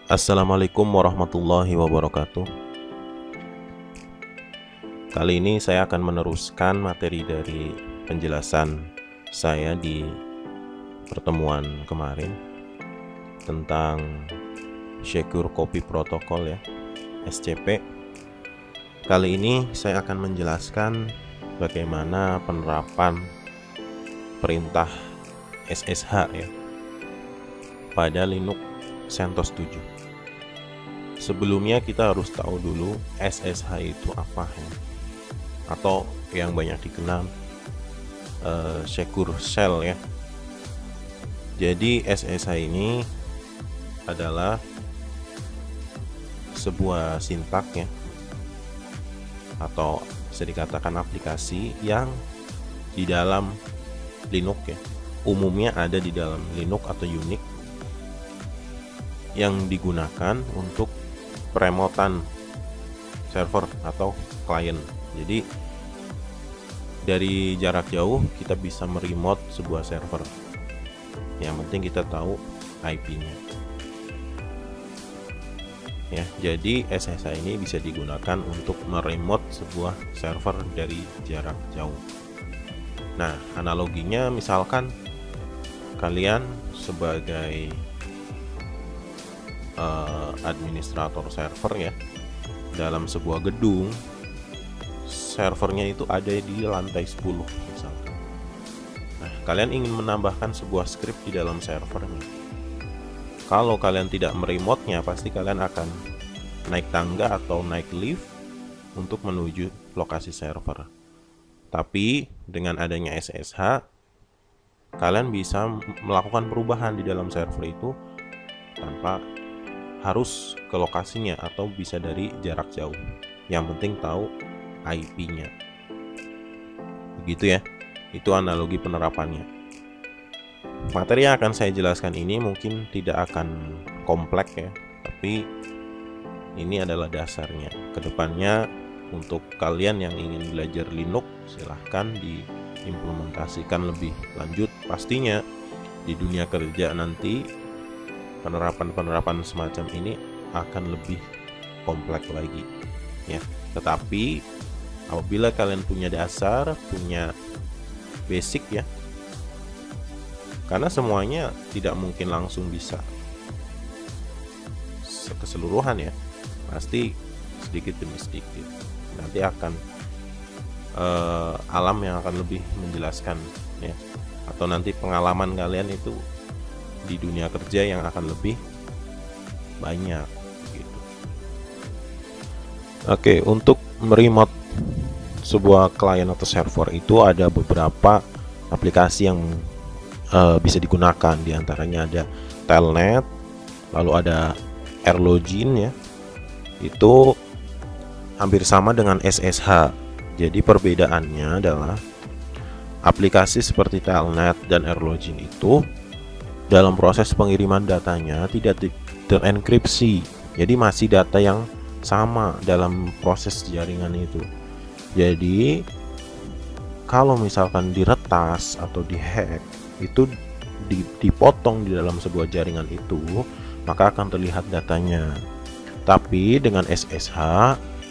Assalamualaikum warahmatullahi wabarakatuh. Kali ini saya akan meneruskan materi dari penjelasan saya di pertemuan kemarin tentang Secure Copy Protocol ya, SCP. Kali ini saya akan menjelaskan bagaimana penerapan perintah SSH ya pada Linux CentOS 7. Sebelumnya kita harus tahu dulu SSH itu apa ya, atau yang banyak dikenal Secure Shell ya. Jadi SSH ini adalah sebuah sintak ya, atau bisa dikatakan aplikasi yang di dalam Linux ya, umumnya ada di dalam Linux atau Unix, yang digunakan untuk peremotan server atau klien. Jadi dari jarak jauh kita bisa meremote sebuah server. Yang penting kita tahu IP-nya. Ya, jadi SSH ini bisa digunakan untuk meremote sebuah server dari jarak jauh. Nah, analoginya misalkan kalian sebagai administrator server ya, dalam sebuah gedung, servernya itu ada di lantai 10 misalkan. Nah, kalian ingin menambahkan sebuah script di dalam servernya. Kalau kalian tidak meremote-nya, pasti kalian akan naik tangga atau naik lift untuk menuju lokasi server. Tapi dengan adanya SSH, kalian bisa melakukan perubahan di dalam server itu tanpa harus ke lokasinya, atau bisa dari jarak jauh. Yang penting tahu IP-nya. Begitu ya. Itu analogi penerapannya. Materi yang akan saya jelaskan ini mungkin tidak akan kompleks ya, tapi ini adalah dasarnya. Kedepannya untuk kalian yang ingin belajar Linux, silahkan diimplementasikan lebih lanjut. Pastinya di dunia kerja nanti penerapan semacam ini akan lebih kompleks lagi ya. Tetapi apabila kalian punya dasar, punya basic ya, karena semuanya tidak mungkin langsung bisa keseluruhan ya, pasti sedikit demi sedikit nanti akan alam yang akan lebih menjelaskan ya, atau nanti pengalaman kalian itu di dunia kerja yang akan lebih banyak gitu. Oke, untuk meremote sebuah klien atau server itu ada beberapa aplikasi yang bisa digunakan. Di antaranya ada Telnet, lalu ada Airlogin ya. Itu hampir sama dengan SSH. Jadi perbedaannya adalah aplikasi seperti Telnet dan Airlogin itu dalam proses pengiriman datanya tidak terenkripsi. Jadi masih data yang sama dalam proses jaringan itu. Jadi kalau misalkan diretas atau dihack, itu dipotong di dalam sebuah jaringan itu, maka akan terlihat datanya. Tapi dengan SSH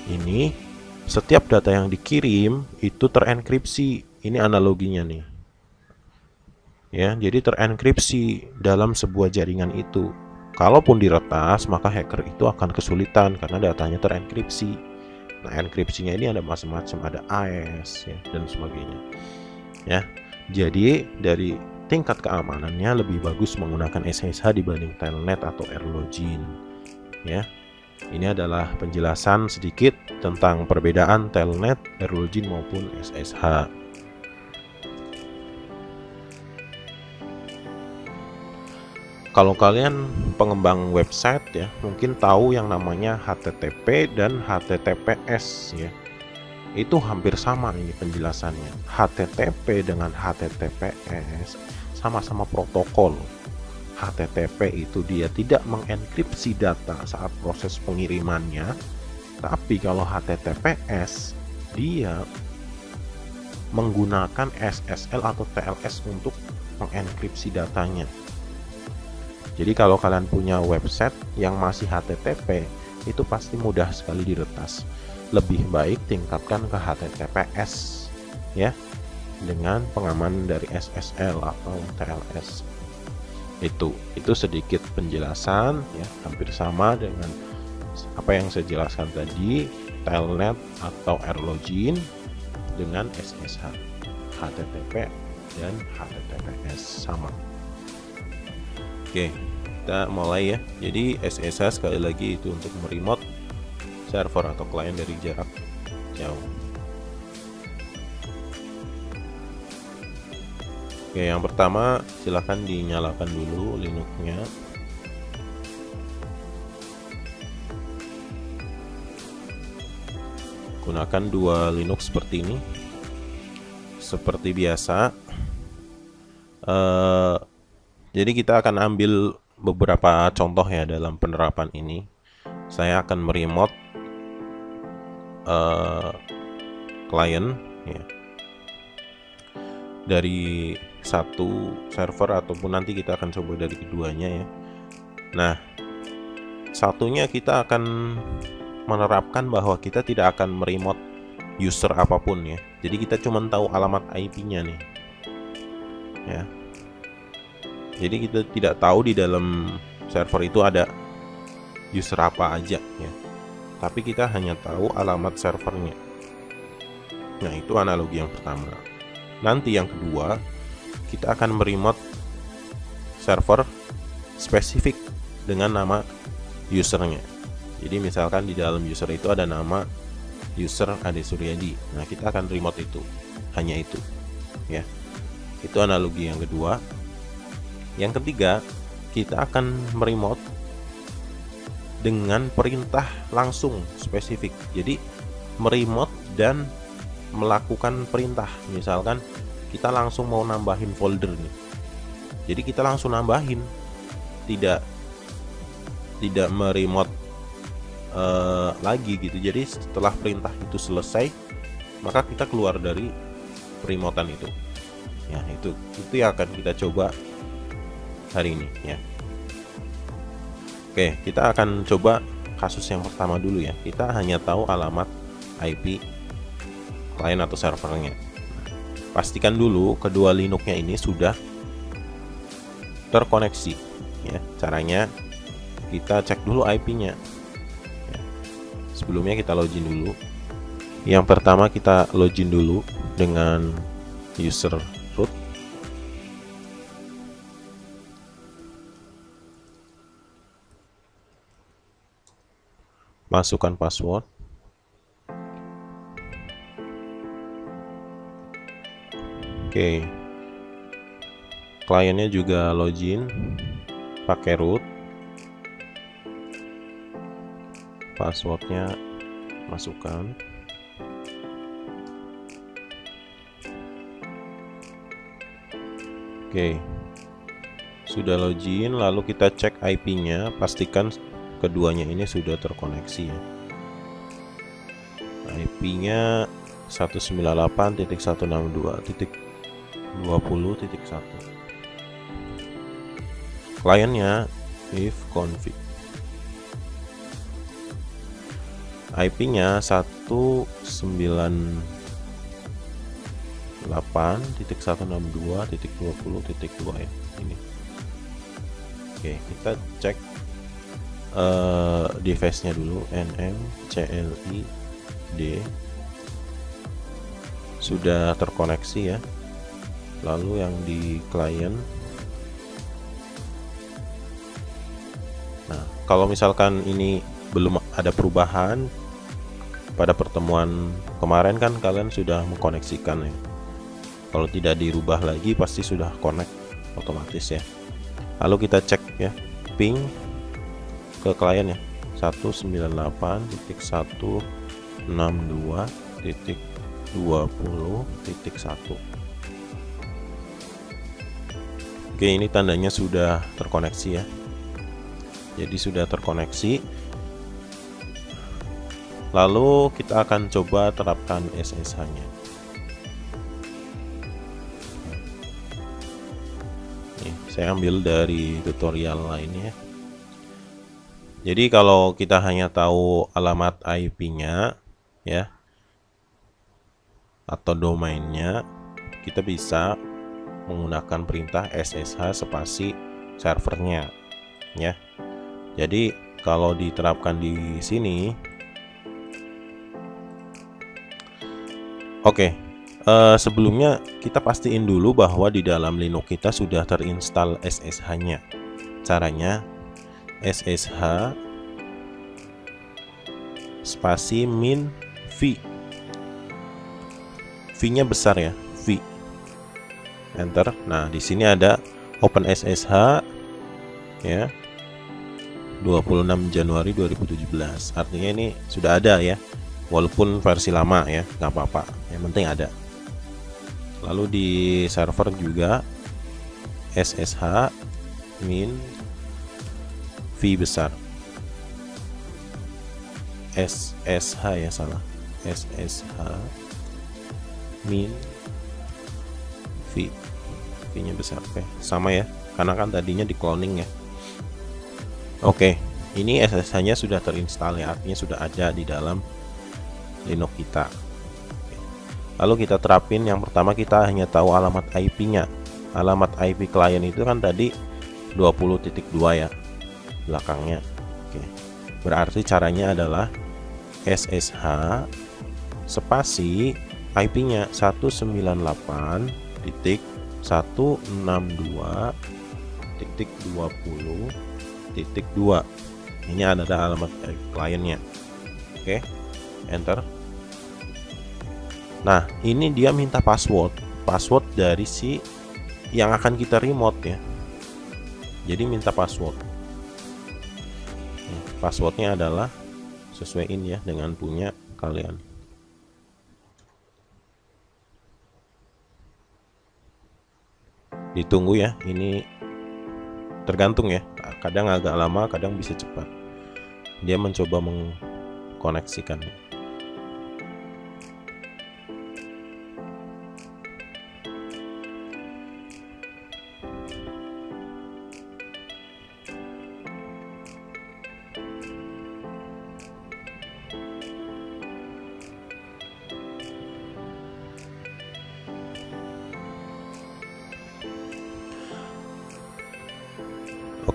ini, setiap data yang dikirim itu terenkripsi. Ini analoginya nih ya, jadi terenkripsi dalam sebuah jaringan itu. Kalaupun diretas, maka hacker itu akan kesulitan karena datanya terenkripsi. Nah, enkripsinya ini ada macam-macam, ada AES ya, dan sebagainya ya. Jadi dari tingkat keamanannya lebih bagus menggunakan SSH dibanding Telnet atau Airlogin ya. Ini adalah penjelasan sedikit tentang perbedaan Telnet, Airlogin maupun SSH. Kalau kalian pengembang website ya, mungkin tahu yang namanya HTTP dan HTTPS ya. Itu hampir sama ini penjelasannya. HTTP dengan HTTPS sama-sama protokol. HTTP itu dia tidak mengenkripsi data saat proses pengirimannya, tapi kalau HTTPS dia menggunakan SSL atau TLS untuk mengenkripsi datanya. Jadi kalau kalian punya website yang masih HTTP, itu pasti mudah sekali diretas. Lebih baik tingkatkan ke HTTPS ya, dengan pengamanan dari SSL atau TLS. Itu sedikit penjelasan ya, hampir sama dengan apa yang saya jelaskan tadi, Telnet atau AirLogin dengan SSH, HTTP dan HTTPS sama. Oke, kita mulai ya. Jadi SSH sekali lagi itu untuk meremote server atau klien dari jarak jauh. Oke, yang pertama silahkan dinyalakan dulu Linux-nya. Gunakan dua Linux seperti ini. Seperti biasa, jadi kita akan ambil beberapa contoh ya dalam penerapan ini. Saya akan meremote klien ya, dari satu server ataupun nanti kita akan coba dari keduanya ya. Nah, satunya kita akan menerapkan bahwa kita tidak akan meremote user apapun ya. Jadi kita cuma tahu alamat IP-nya nih ya. Jadi kita tidak tahu di dalam server itu ada user apa aja ya, tapi kita hanya tahu alamat servernya. Nah, itu analogi yang pertama. Nanti yang kedua, kita akan meremote server spesifik dengan nama usernya. Jadi misalkan di dalam user itu ada nama user Ade Suryadi. Nah, kita akan remote itu, hanya itu ya. Itu analogi yang kedua. Yang ketiga, kita akan meremote dengan perintah langsung spesifik. Jadi meremote dan melakukan perintah. Misalkan kita langsung mau nambahin folder nih, jadi kita langsung nambahin, tidak meremote lagi gitu. Jadi setelah perintah itu selesai, maka kita keluar dari remotean itu ya. Itu yang akan kita coba hari ini ya. Oke, kita akan coba kasus yang pertama dulu ya. Kita hanya tahu alamat IP klien atau servernya. Pastikan dulu kedua Linux-nya ini sudah terkoneksi ya. Caranya kita cek dulu IP-nya ya. Sebelumnya kita login dulu. Yang pertama kita login dulu dengan user root. Masukkan password. Oke. Kliennya juga login pakai root. Passwordnya masukkan. Oke. Sudah login, lalu kita cek IP-nya, pastikan keduanya ini sudah terkoneksi ya. IP-nya 198.162.20.1. Kliennya if config. IP-nya 198.162.20.2 ya ini. Oke, kita cek device-nya dulu, nmclid sudah terkoneksi ya. Lalu yang di klien, nah kalau misalkan ini belum ada perubahan, pada pertemuan kemarin kan kalian sudah mengkoneksikan ya. Kalau tidak dirubah lagi pasti sudah connect otomatis ya. Lalu kita cek ya ping ke klien ya, 198.162.20.1. Oke, ini tandanya sudah terkoneksi ya. Jadi sudah terkoneksi. Lalu kita akan coba terapkan SSH-nya. Saya ambil dari tutorial lainnya. Jadi kalau kita hanya tahu alamat IP-nya ya atau domainnya, kita bisa menggunakan perintah SSH spasi servernya ya. Jadi kalau diterapkan di sini, sebelumnya kita pastiin dulu bahwa di dalam Linux kita sudah terinstall SSH-nya. Caranya SSH spasi min v. V-nya besar ya, V. Enter. Nah, di sini ada Open SSH ya. 26 Januari 2017. Artinya ini sudah ada ya. Walaupun versi lama ya, nggak apa-apa. Yang penting ada. Lalu di server juga SSH min V besar. SSH ya, salah. SSH min V. V-nya besar. Oke, sama ya. Karena kan tadinya di cloning ya. Oke, ini SSH-nya sudah terinstall ya, artinya sudah ada di dalam Linux kita. Lalu kita terapin, yang pertama kita hanya tahu alamat IP-nya. Alamat IP klien itu kan tadi 20.2 ya belakangnya. Oke. Berarti caranya adalah SSH spasi IP-nya 198.162.20.2. Ini adalah alamat kliennya. Oke, enter. Nah, ini dia minta password dari si yang akan kita remote ya. Jadi minta password. Passwordnya adalah sesuaiin ya dengan punya kalian. Ditunggu ya, ini tergantung ya. Kadang agak lama, kadang bisa cepat. Dia mencoba mengkoneksikan.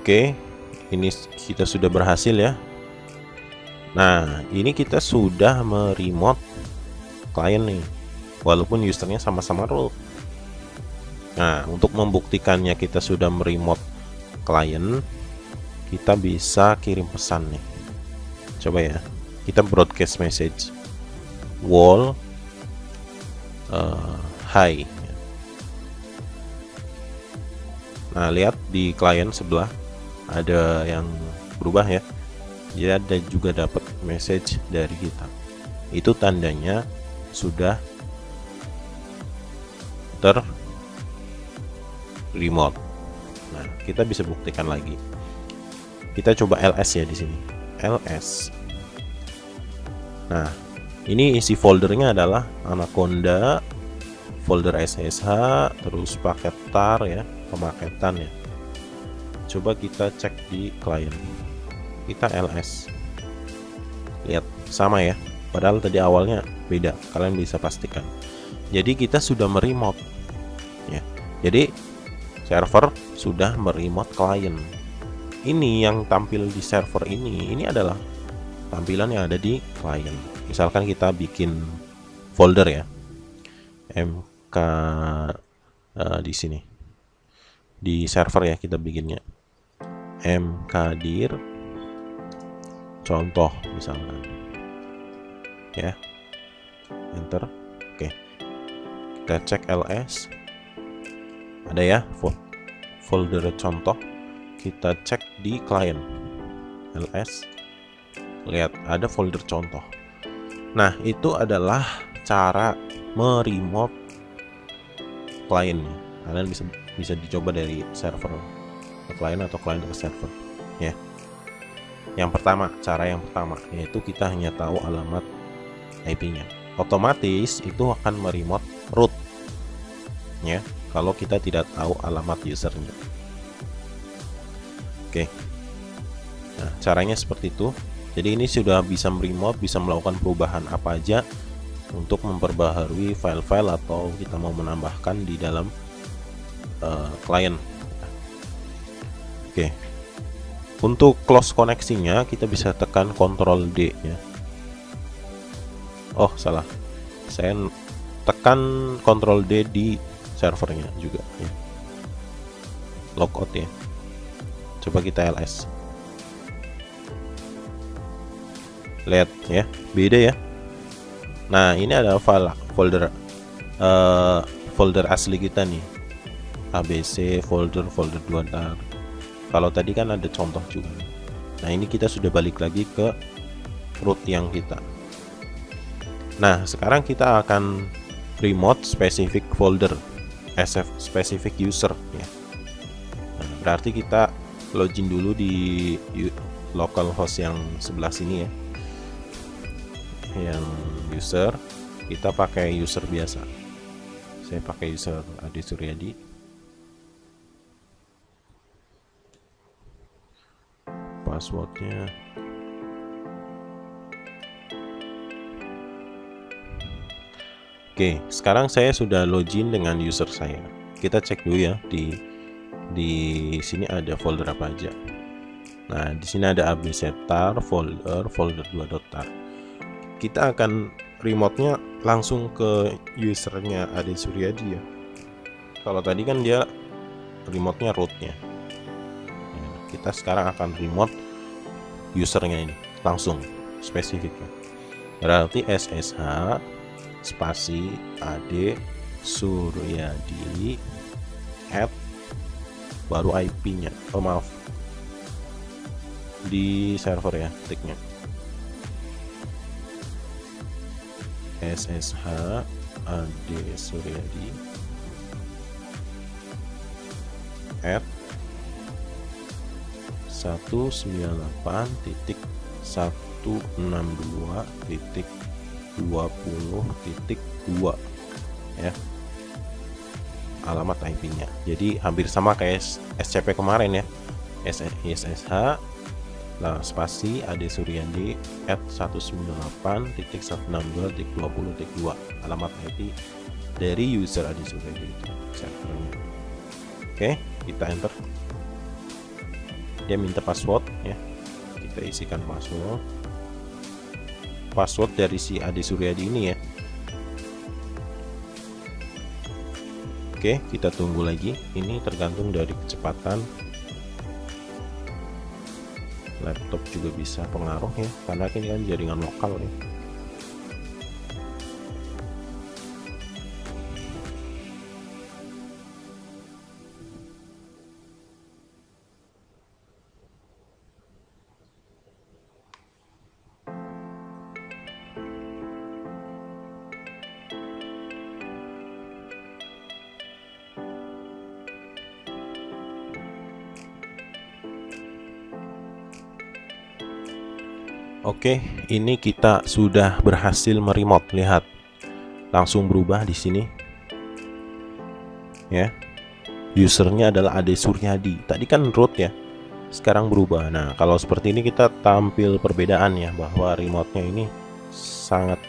Oke, ini kita sudah berhasil ya. Nah, ini kita sudah meremote klien nih, walaupun usernya sama-sama root. Nah, untuk membuktikannya kita sudah meremote klien, kita bisa kirim pesan nih. Coba ya, kita broadcast message wall hi. Nah, lihat di klien sebelah ada yang berubah ya. Dia ada juga dapat message dari kita. Itu tandanya sudah remote. Nah, kita bisa buktikan lagi. Kita coba ls ya di sini. ls. Nah, ini isi foldernya adalah Anaconda, folder SSH, terus paket tar ya, pemaketan ya. Coba kita cek di klien. Kita ls. Lihat, sama ya. Padahal tadi awalnya beda. Kalian bisa pastikan. Jadi kita sudah meremote ya. Jadi server sudah meremote klien. Ini yang tampil di server ini adalah tampilan yang ada di klien. Misalkan kita bikin folder ya. MK di sini. Di server ya kita bikinnya. mkdir contoh misalkan ya, enter. Oke, kita cek ls, ada ya folder contoh. Kita cek di klien ls, lihat ada folder contoh. Nah, itu adalah cara meremote klien. Kalian bisa dicoba dari server ke klien atau klien ke server ya. Cara yang pertama yaitu kita hanya tahu alamat IP-nya. Otomatis itu akan meremote root ya kalau kita tidak tahu alamat usernya. Oke. Nah, caranya seperti itu. Jadi ini sudah bisa remote, bisa melakukan perubahan apa aja untuk memperbaharui file-file atau kita mau menambahkan di dalam klien. Oke. Untuk close koneksinya kita bisa tekan Ctrl D ya. Oh, salah. Saya tekan Ctrl D di servernya juga ya. Logout ya. Coba kita ls. Lihat ya, beda ya. Nah, ini ada folder asli kita nih. ABC folder 2 tar. Kalau tadi kan ada contoh juga. Nah, ini kita sudah balik lagi ke root yang kita. Nah, sekarang kita akan remote specific folder SF specific user ya. Nah, berarti kita login dulu di localhost yang sebelah sini ya. Yang user kita pakai user biasa. Saya pakai user Ade Suryadi. Passwordnya oke, sekarang saya sudah login dengan user saya. Kita cek dulu ya di sini ada folder apa aja. Nah, di sini ada abc-tar folder 2.tar. Kita akan remote-nya langsung ke usernya Ade Suryadi ya. Kalau tadi kan dia remote-nya root-nya. Kita sekarang akan remote usernya ini langsung spesifiknya. Berarti SSH spasi Ade Suryadi add baru IP-nya. Oh maaf, di server ya tiknya. SSH Ade Suryadi add 198.162.20.2 ya alamat IP-nya. Jadi hampir sama kayak SCP kemarin ya. SSH lah spasi Ade Suryadi at 198.162.20.2 alamat IP dari user Ade Suryadi itu servernya. Oke, kita enter. Dia minta password ya, kita isikan password dari si Ade Suryadi ini ya. Oke, kita tunggu lagi. Ini tergantung dari kecepatan laptop, juga bisa pengaruh ya, karena ini kan jaringan lokal ya. Oke, ini kita sudah berhasil meremote. Lihat, langsung berubah di sini. Ya, usernya adalah Ade Suryadi. Tadi kan root ya, sekarang berubah. Nah, kalau seperti ini kita tampil perbedaan ya, bahwa remote-nya ini sangat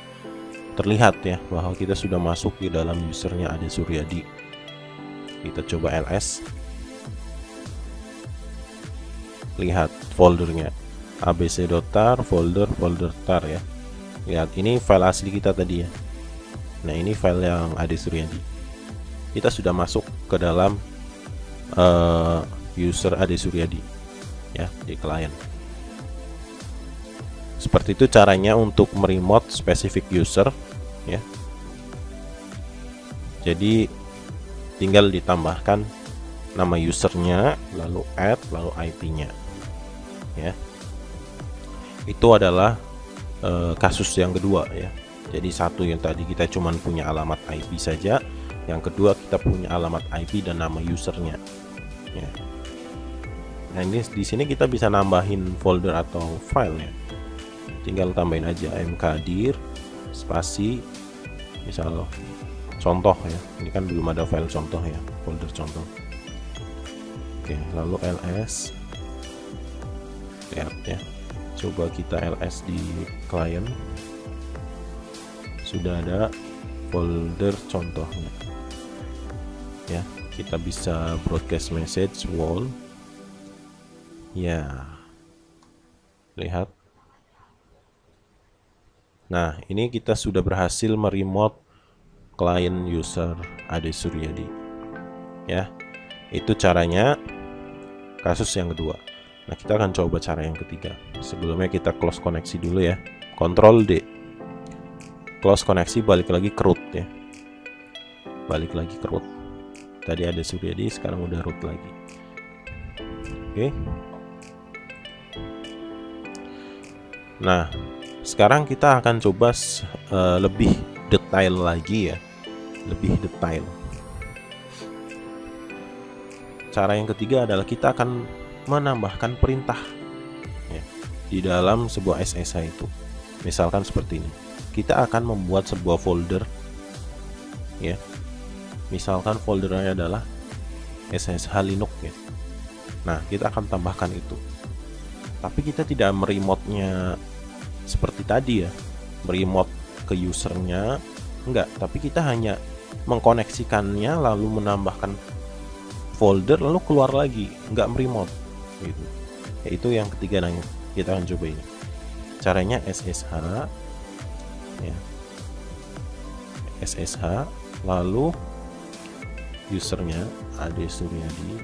terlihat ya, bahwa kita sudah masuk di dalam usernya Ade Suryadi. Kita coba ls. Lihat foldernya. abc.tar folder tar ya. Lihat, ini file asli kita tadi ya. Nah, ini file yang Ade Suryadi. Kita sudah masuk ke dalam user Ade Suryadi ya di klien. Seperti itu caranya untuk meremote specific user ya. Jadi tinggal ditambahkan nama usernya, lalu add, lalu IP-nya ya. Itu adalah kasus yang kedua ya. Jadi satu yang tadi kita cuman punya alamat IP saja, yang kedua kita punya alamat IP dan nama usernya ya. Nah, ini di sini kita bisa nambahin folder atau file ya. Tinggal tambahin aja mkdir spasi misal contoh ya. Ini kan belum ada file contoh ya, folder contoh. Oke, lalu ls Lihat ya, coba kita ls di client, sudah ada folder contohnya ya. Kita bisa broadcast message wall ya, lihat. Nah, ini kita sudah berhasil meremote client user Ade Suryadi ya. Itu caranya kasus yang kedua. Nah, kita akan coba cara yang ketiga. Sebelumnya kita close koneksi dulu ya, Ctrl D, close koneksi, balik lagi ke root ya, balik lagi ke root. Tadi Ade Suryadi, sekarang udah root lagi. Oke. Nah, sekarang kita akan coba lebih detail lagi ya, lebih detail. Cara yang ketiga adalah kita akan menambahkan perintah ya, di dalam sebuah SSH itu. Misalkan seperti ini, kita akan membuat sebuah folder ya. Misalkan foldernya adalah SSH Linux ya. Nah, kita akan tambahkan itu. Tapi kita tidak meremote-nya seperti tadi ya, meremote ke usernya enggak, tapi kita hanya mengkoneksikannya lalu menambahkan folder lalu keluar lagi, enggak meremote gitu. Yaitu yang ketiga. Nah, kita akan coba ini. Caranya SSH ya, SSH lalu usernya Ade Suryadi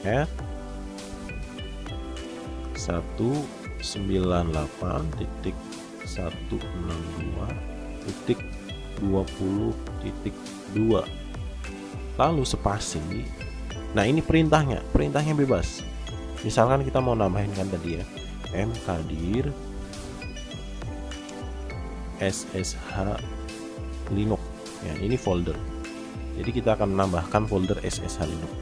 ya, 198.162.20.2 lalu spasi. Nah, ini perintahnya bebas. Misalkan kita mau nambahin kan tadi ya, mkdir SSH Linux ya, ini folder. Jadi kita akan menambahkan folder SSH Linux.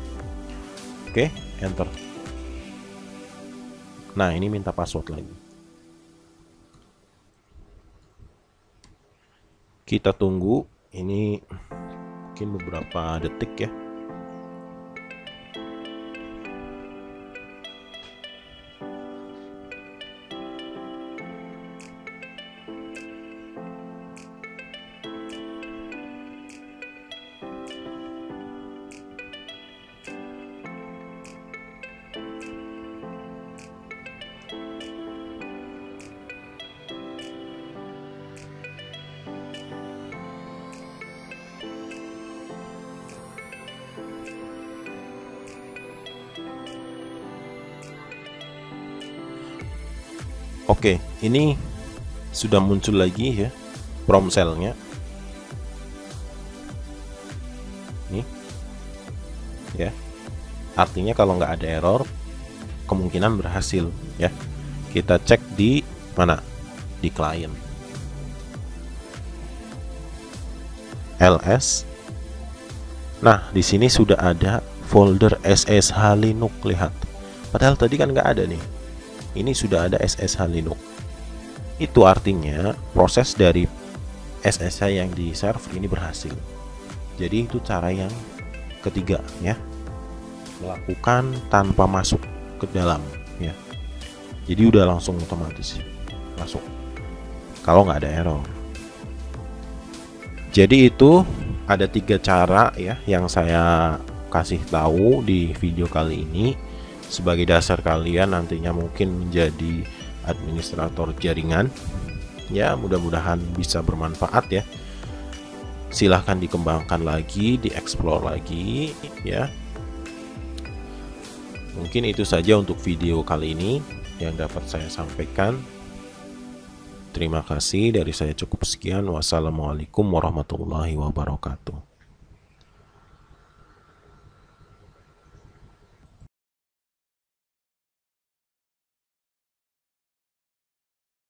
Oke, enter. Nah, ini minta password lagi. Kita tunggu, ini mungkin beberapa detik ya. Oke, ini sudah muncul lagi ya prom cell-nya. Nih ya, artinya kalau nggak ada error kemungkinan berhasil ya. Kita cek di mana, di client ls. Nah, di sini sudah ada folder SSH Linux, lihat. Padahal tadi kan nggak ada nih. Ini sudah ada SSH Linux. Itu artinya proses dari SSH yang di server ini berhasil. Jadi itu cara yang ketiga ya, melakukan tanpa masuk ke dalam ya. Jadi udah langsung otomatis masuk kalau nggak ada error. Jadi itu ada 3 cara ya yang saya kasih tahu di video kali ini sebagai dasar kalian nantinya mungkin menjadi administrator jaringan ya. Mudah-mudahan bisa bermanfaat ya. Silahkan dikembangkan lagi, dieksplor lagi ya. Mungkin itu saja untuk video kali ini yang dapat saya sampaikan. Terima kasih, dari saya cukup sekian. Wassalamualaikum warahmatullahi wabarakatuh.